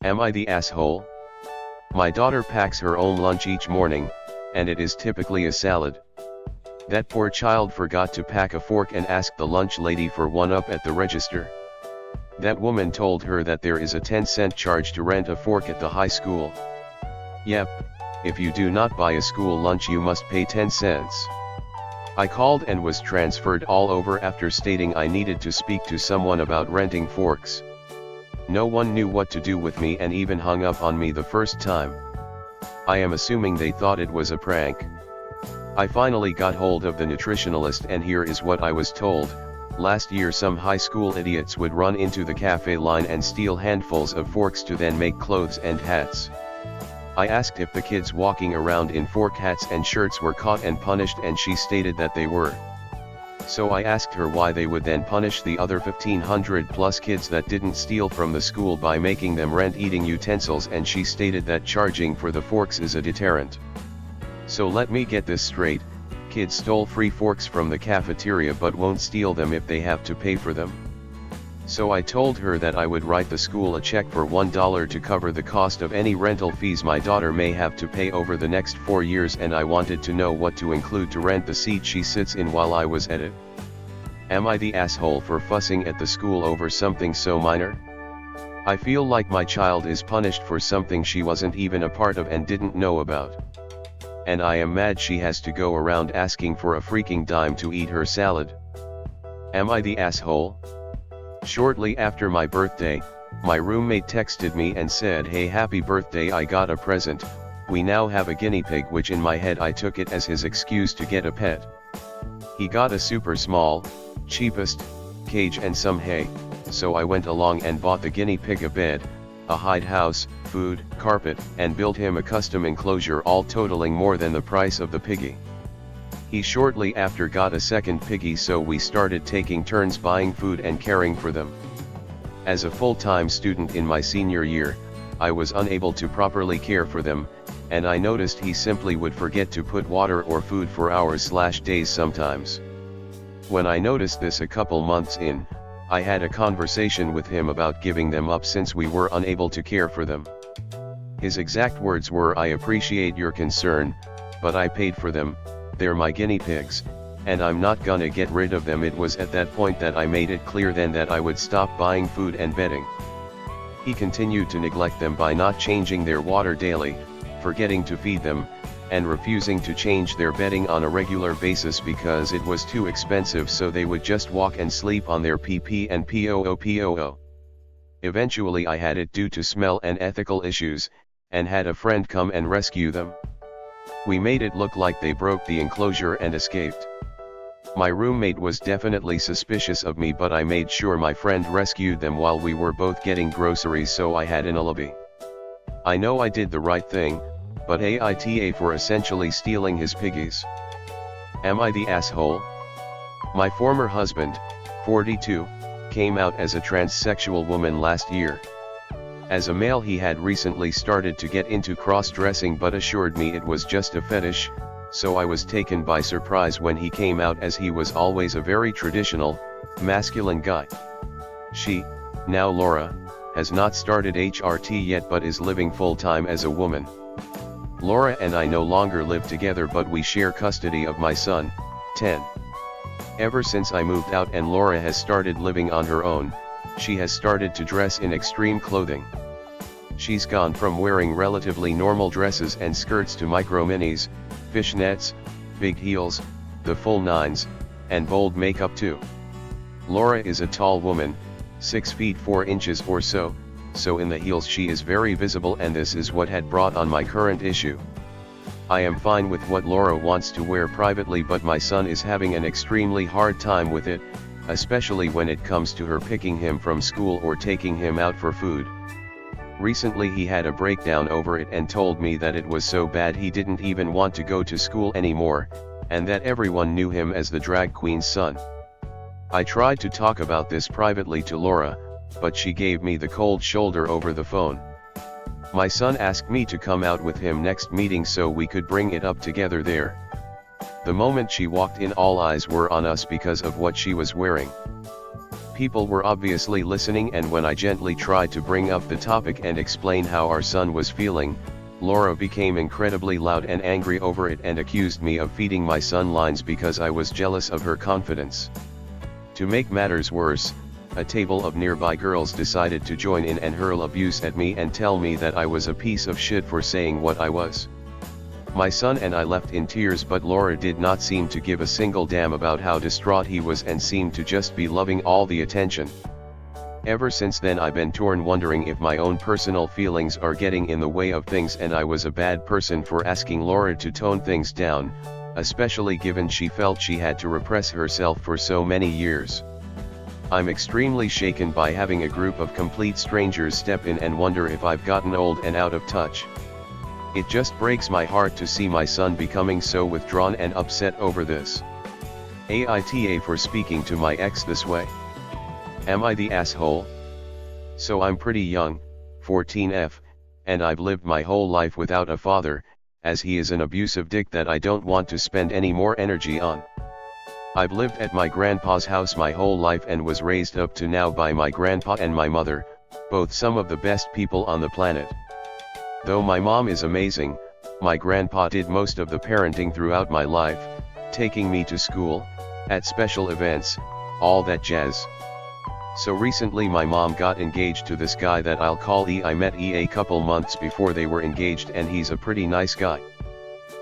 Am I the asshole? My daughter packs her own lunch each morning, and it is typically a salad. That poor child forgot to pack a fork and asked the lunch lady for one up at the register. That woman told her that there is a 10-cent charge to rent a fork at the high school. Yep, if you do not buy a school lunch you must pay 10 cents. I called and was transferred all over after stating I needed to speak to someone about renting forks. No one knew what to do with me and even hung up on me the first time. I am assuming they thought it was a prank. I finally got hold of the nutritionalist and here is what I was told. Last year some high school idiots would run into the cafe line and steal handfuls of forks to then make clothes and hats. I asked if the kids walking around in fork hats and shirts were caught and punished and she stated that they were. So I asked her why they would then punish the other 1,500 plus kids that didn't steal from the school by making them rent eating utensils and she stated that charging for the forks is a deterrent. So let me get this straight, kids stole free forks from the cafeteria but won't steal them if they have to pay for them? So I told her that I would write the school a check for $1 to cover the cost of any rental fees my daughter may have to pay over the next 4 years and I wanted to know what to include to rent the seat she sits in while I was at it. Am I the asshole for fussing at the school over something so minor? I feel like my child is punished for something she wasn't even a part of and didn't know about. And I am mad she has to go around asking for a freaking dime to eat her salad. Am I the asshole? Shortly after my birthday, my roommate texted me and said, "Hey, happy birthday, I got a present. We now have a guinea pig," which in my head I took it as his excuse to get a pet. He got a super small, cheapest, cage and some hay, so I went along and bought the guinea pig a bed, a hide house, food, carpet, and built him a custom enclosure, all totaling more than the price of the piggy. He shortly after got a second piggy, so we started taking turns buying food and caring for them. As a full-time student in my senior year, I was unable to properly care for them, and I noticed he simply would forget to put water or food for hours/days sometimes. When I noticed this a couple months in, I had a conversation with him about giving them up since we were unable to care for them. His exact words were, "I appreciate your concern, but I paid for them, they're my guinea pigs, and I'm not gonna get rid of them." It was at that point that I made it clear then that I would stop buying food and bedding. He continued to neglect them by not changing their water daily, forgetting to feed them, and refusing to change their bedding on a regular basis because it was too expensive, so they would just walk and sleep on their PP and POOPOO. Eventually I had it due to smell and ethical issues, and had a friend come and rescue them. We made it look like they broke the enclosure and escaped. My roommate was definitely suspicious of me, but I made sure my friend rescued them while we were both getting groceries, so I had an alibi. I know I did the right thing, but AITA for essentially stealing his piggies. Am I the asshole? My former husband, 42, came out as a transsexual woman last year. As a male he had recently started to get into cross-dressing but assured me it was just a fetish, so I was taken by surprise when he came out, as he was always a very traditional, masculine guy. She, now Laura, has not started HRT yet but is living full-time as a woman. Laura and I no longer live together, but we share custody of my son, 10. Ever since I moved out and Laura has started living on her own, she has started to dress in extreme clothing. She's gone from wearing relatively normal dresses and skirts to micro-minis, fishnets, big heels, the full nines, and bold makeup too. Laura is a tall woman, 6 feet 4 inches or so in the heels she is very visible, and this is what had brought on my current issue. I am fine with what Laura wants to wear privately, but my son is having an extremely hard time with it, especially when it comes to her picking him from school or taking him out for food. Recently he had a breakdown over it and told me that it was so bad he didn't even want to go to school anymore, and that everyone knew him as the drag queen's son. I tried to talk about this privately to Laura, but she gave me the cold shoulder over the phone. My son asked me to come out with him next meeting so we could bring it up together there. The moment she walked in all eyes were on us because of what she was wearing. People were obviously listening, and when I gently tried to bring up the topic and explain how our son was feeling, Laura became incredibly loud and angry over it and accused me of feeding my son lines because I was jealous of her confidence. To make matters worse, a table of nearby girls decided to join in and hurl abuse at me and tell me that I was a piece of shit for saying what I was. My son and I left in tears, but Laura did not seem to give a single damn about how distraught he was and seemed to just be loving all the attention. Ever since then I've been torn, wondering if my own personal feelings are getting in the way of things and I was a bad person for asking Laura to tone things down, especially given she felt she had to repress herself for so many years. I'm extremely shaken by having a group of complete strangers step in and wonder if I've gotten old and out of touch. It just breaks my heart to see my son becoming so withdrawn and upset over this. AITA for speaking to my ex this way. Am I the asshole? So I'm pretty young, 14F, and I've lived my whole life without a father, as he is an abusive dick that I don't want to spend any more energy on. I've lived at my grandpa's house my whole life and was raised up to now by my grandpa and my mother, both some of the best people on the planet. Though my mom is amazing, my grandpa did most of the parenting throughout my life, taking me to school, at special events, all that jazz. So recently my mom got engaged to this guy that I'll call E. I met E a couple months before they were engaged, and he's a pretty nice guy.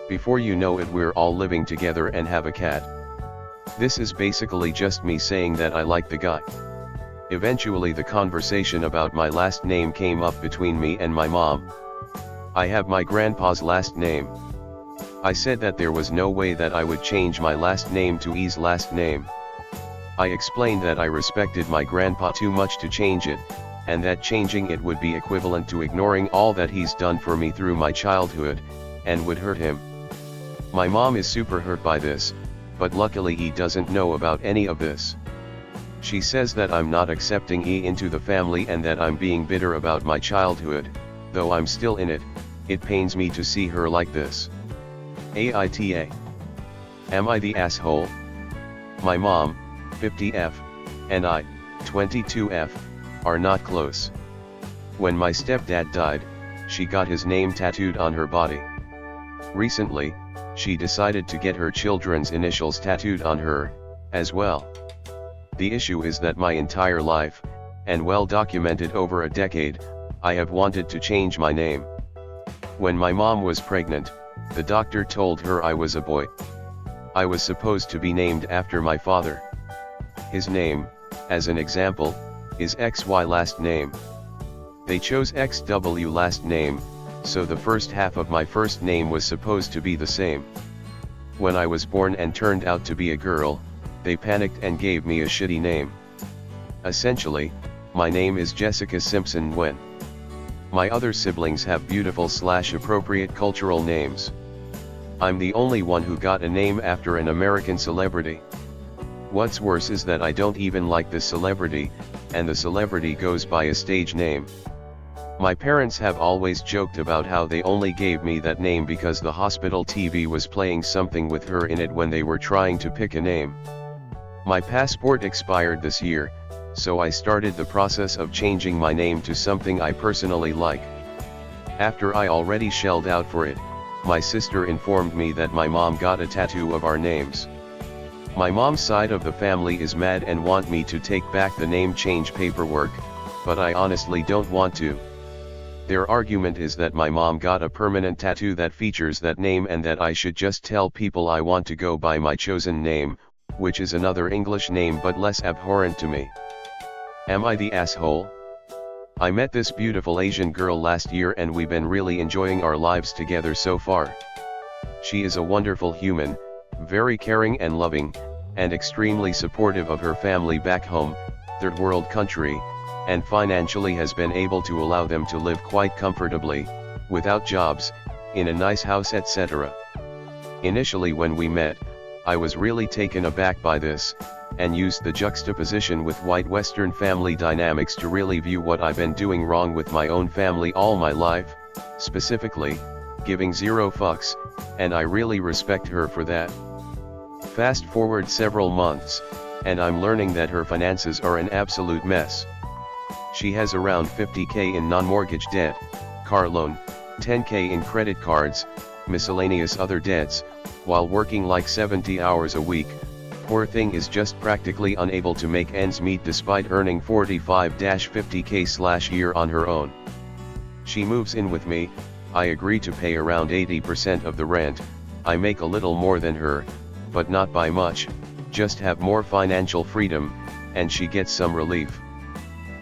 Before you know it, we're all living together and have a cat. This is basically just me saying that I like the guy. Eventually the conversation about my last name came up between me and my mom. I have my grandpa's last name. I said that there was no way that I would change my last name to E's last name. I explained that I respected my grandpa too much to change it, and that changing it would be equivalent to ignoring all that he's done for me through my childhood, and would hurt him. My mom is super hurt by this, but luckily he doesn't know about any of this. She says that I'm not accepting E into the family and that I'm being bitter about my childhood, though I'm still in it. It pains me to see her like this. AITA. Am I the asshole? My mom, 50F, and I, 22F, are not close. When my stepdad died, she got his name tattooed on her body. Recently, she decided to get her children's initials tattooed on her, as well. The issue is that my entire life, and well documented over a decade, I have wanted to change my name. When my mom was pregnant, the doctor told her I was a boy. I was supposed to be named after my father. His name, as an example, is XY last name. They chose XW last name, so the first half of my first name was supposed to be the same. When I was born and turned out to be a girl, they panicked and gave me a shitty name. Essentially, my name is Jessica Simpson Wen. My other siblings have beautiful/appropriate cultural names. I'm the only one who got a name after an American celebrity. What's worse is that I don't even like the celebrity, and the celebrity goes by a stage name. My parents have always joked about how they only gave me that name because the hospital TV was playing something with her in it when they were trying to pick a name. My passport expired this year, so I started the process of changing my name to something I personally like. After I already shelled out for it, my sister informed me that my mom got a tattoo of our names. My mom's side of the family is mad and want me to take back the name change paperwork, but I honestly don't want to. Their argument is that my mom got a permanent tattoo that features that name and that I should just tell people I want to go by my chosen name, which is another English name but less abhorrent to me. Am I the asshole? I met this beautiful Asian girl last year and we've been really enjoying our lives together so far. She is a wonderful human, very caring and loving, and extremely supportive of her family back home, third world country, and financially has been able to allow them to live quite comfortably, without jobs, in a nice house, etc. Initially when we met, I was really taken aback by this, and used the juxtaposition with white Western family dynamics to really view what I've been doing wrong with my own family all my life, specifically, giving zero fucks, and I really respect her for that. Fast forward several months, and I'm learning that her finances are an absolute mess. She has around 50k in non-mortgage debt, car loan, 10k in credit cards, miscellaneous other debts, while working like 70 hours a week. Poor thing is just practically unable to make ends meet despite earning 45-50k/year on her own. She moves in with me, I agree to pay around 80% of the rent. I make a little more than her, but not by much, just have more financial freedom, and she gets some relief.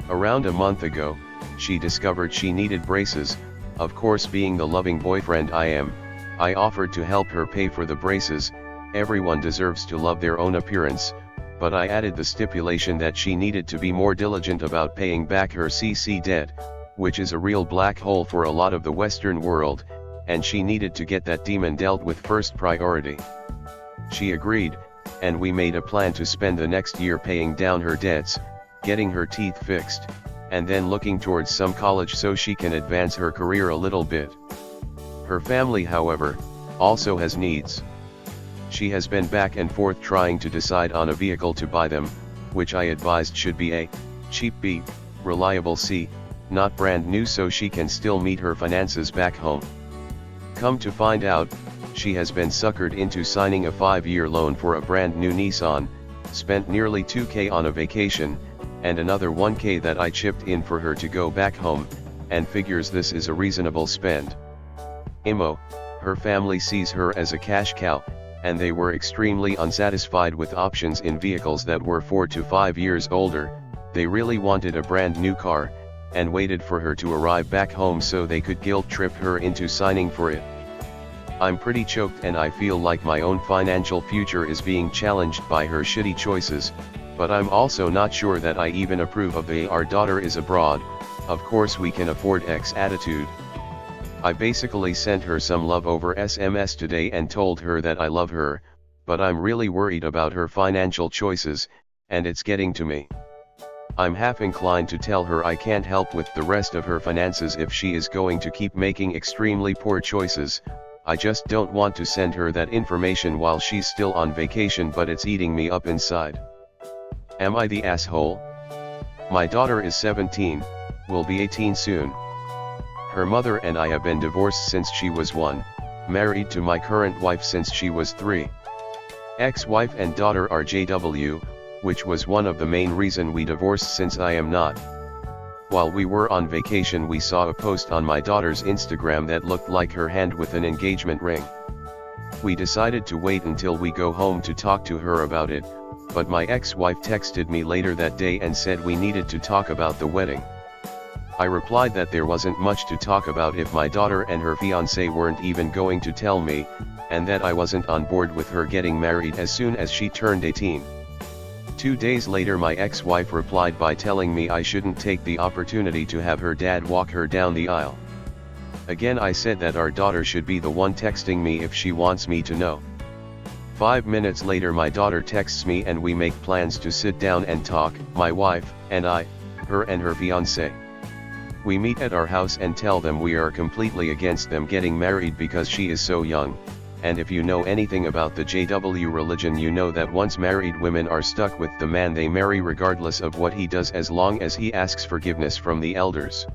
Around a month ago, she discovered she needed braces. Of course, being the loving boyfriend I am, I offered to help her pay for the braces. Everyone deserves to love their own appearance, but I added the stipulation that she needed to be more diligent about paying back her CC debt, which is a real black hole for a lot of the Western world, and she needed to get that demon dealt with first priority. She agreed, and we made a plan to spend the next year paying down her debts, getting her teeth fixed, and then looking towards some college so she can advance her career a little bit. Her family, however, also has needs. She has been back and forth trying to decide on a vehicle to buy them, which I advised should be A, cheap, B, reliable, C, not brand new, so she can still meet her finances back home. Come to find out, she has been suckered into signing a 5-year loan for a brand new Nissan, spent nearly 2k on a vacation, and another 1k that I chipped in for her to go back home, and figures this is a reasonable spend. Her family sees her as a cash cow, and they were extremely unsatisfied with options in vehicles that were 4 to 5 years older. They really wanted a brand new car, and waited for her to arrive back home so they could guilt trip her into signing for it. I'm pretty choked, and I feel like my own financial future is being challenged by her shitty choices, but I'm also not sure that I even approve of the "our daughter is abroad, of course we can afford X" attitude. I basically sent her some love over SMS today and told her that I love her, but I'm really worried about her financial choices, and it's getting to me. I'm half inclined to tell her I can't help with the rest of her finances if she is going to keep making extremely poor choices. I just don't want to send her that information while she's still on vacation, but it's eating me up inside. Am I the asshole? My daughter is 17, will be 18 soon. Her mother and I have been divorced since she was 1, married to my current wife since she was 3. Ex-wife and daughter are JW, which was one of the main reason we divorced since I am not. While we were on vacation, we saw a post on my daughter's Instagram that looked like her hand with an engagement ring. We decided to wait until we go home to talk to her about it, but my ex-wife texted me later that day and said we needed to talk about the wedding. I replied that there wasn't much to talk about if my daughter and her fiancé weren't even going to tell me, and that I wasn't on board with her getting married as soon as she turned 18. 2 days later, my ex-wife replied by telling me I shouldn't take the opportunity to have her dad walk her down the aisle. Again, I said that our daughter should be the one texting me if she wants me to know. 5 minutes later, my daughter texts me and we make plans to sit down and talk, my wife and I, her and her fiancé. We meet at our house and tell them we are completely against them getting married because she is so young. And if you know anything about the JW religion, you know that once married, women are stuck with the man they marry regardless of what he does, as long as he asks forgiveness from the elders.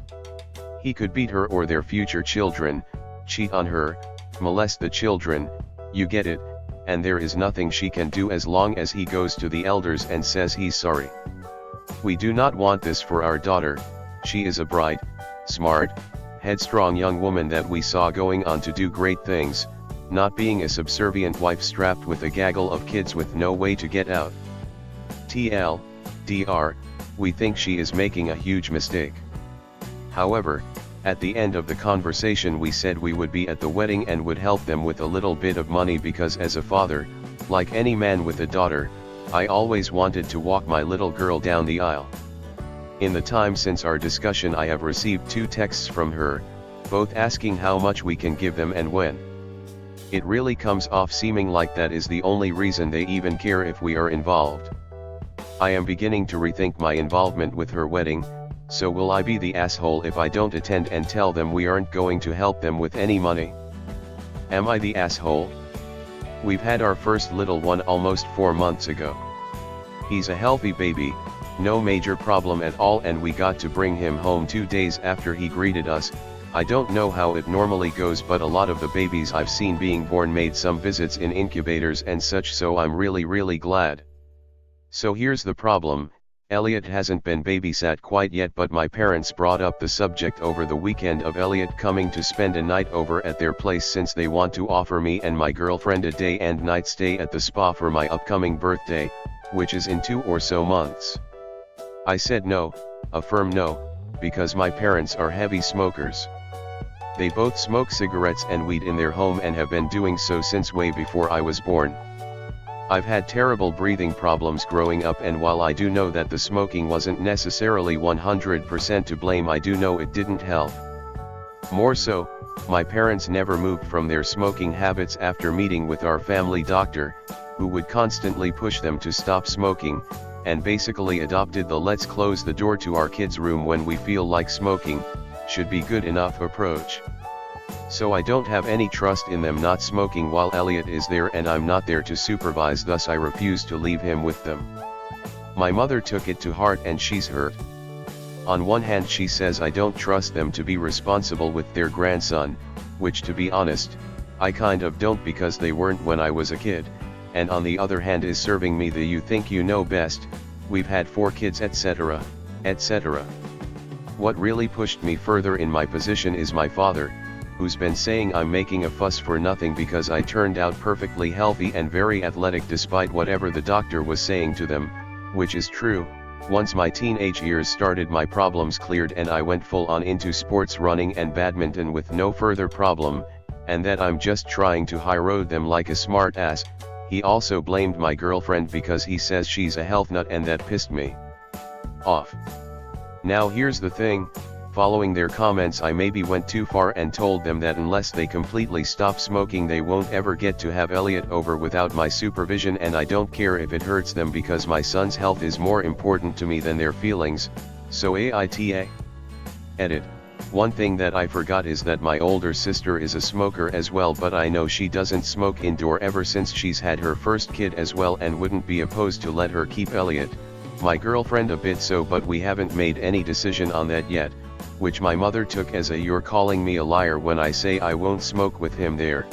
He could beat her or their future children, cheat on her, molest the children, you get it, and there is nothing she can do as long as he goes to the elders and says he's sorry. We do not want this for our daughter. She is a bright, smart, headstrong young woman that we saw going on to do great things, not being a subservient wife strapped with a gaggle of kids with no way to get out. TLDR, we think she is making a huge mistake. However, at the end of the conversation we said we would be at the wedding and would help them with a little bit of money, because as a father, like any man with a daughter, I always wanted to walk my little girl down the aisle. In the time since our discussion, I have received 2 texts from her, both asking how much we can give them and when. It really comes off seeming like that is the only reason they even care if we are involved. I am beginning to rethink my involvement with her wedding. So will I be the asshole if I don't attend and tell them we aren't going to help them with any money? Am I the asshole? We've had our first little one almost 4 months ago. He's a healthy baby, no major problem at all, and we got to bring him home 2 days after he greeted us. I don't know how it normally goes, but a lot of the babies I've seen being born made some visits in incubators and such, so I'm really glad. So here's the problem. Elliot hasn't been babysat quite yet, but my parents brought up the subject over the weekend of Elliot coming to spend a night over at their place, since they want to offer me and my girlfriend a day and night stay at the spa for my upcoming birthday, which is in 2 or so months. I said no, a firm no, because my parents are heavy smokers. They both smoke cigarettes and weed in their home and have been doing so since way before I was born. I've had terrible breathing problems growing up, and while I do know that the smoking wasn't necessarily 100% to blame, I do know it didn't help. More so, my parents never moved from their smoking habits after meeting with our family doctor, who would constantly push them to stop smoking, and basically adopted the "let's close the door to our kids' room when we feel like smoking, should be good enough" approach. So I don't have any trust in them not smoking while Elliot is there, and I'm not there to supervise, thus I refuse to leave him with them. My mother took it to heart and she's hurt. On one hand she says I don't trust them to be responsible with their grandson, which to be honest, I kind of don't, because they weren't when I was a kid, and on the other hand is serving me the "you think you know best, we've had 4 kids etc., etc." What really pushed me further in my position is my father, who's been saying I'm making a fuss for nothing because I turned out perfectly healthy and very athletic despite whatever the doctor was saying to them, which is true. Once my teenage years started, my problems cleared and I went full on into sports, running and badminton with no further problem, and that I'm just trying to high road them like a smart ass. He also blamed my girlfriend because he says she's a health nut, and that pissed me off. Now here's the thing, following their comments I maybe went too far and told them that unless they completely stop smoking they won't ever get to have Elliot over without my supervision, and I don't care if it hurts them because my son's health is more important to me than their feelings. So AITA. Edit. One thing that I forgot is that my older sister is a smoker as well, but I know she doesn't smoke indoor ever since she's had her first kid as well, and wouldn't be opposed to let her keep Elliot. My girlfriend a bit so, but we haven't made any decision on that yet, which my mother took as a "you're calling me a liar when I say I won't smoke with him there."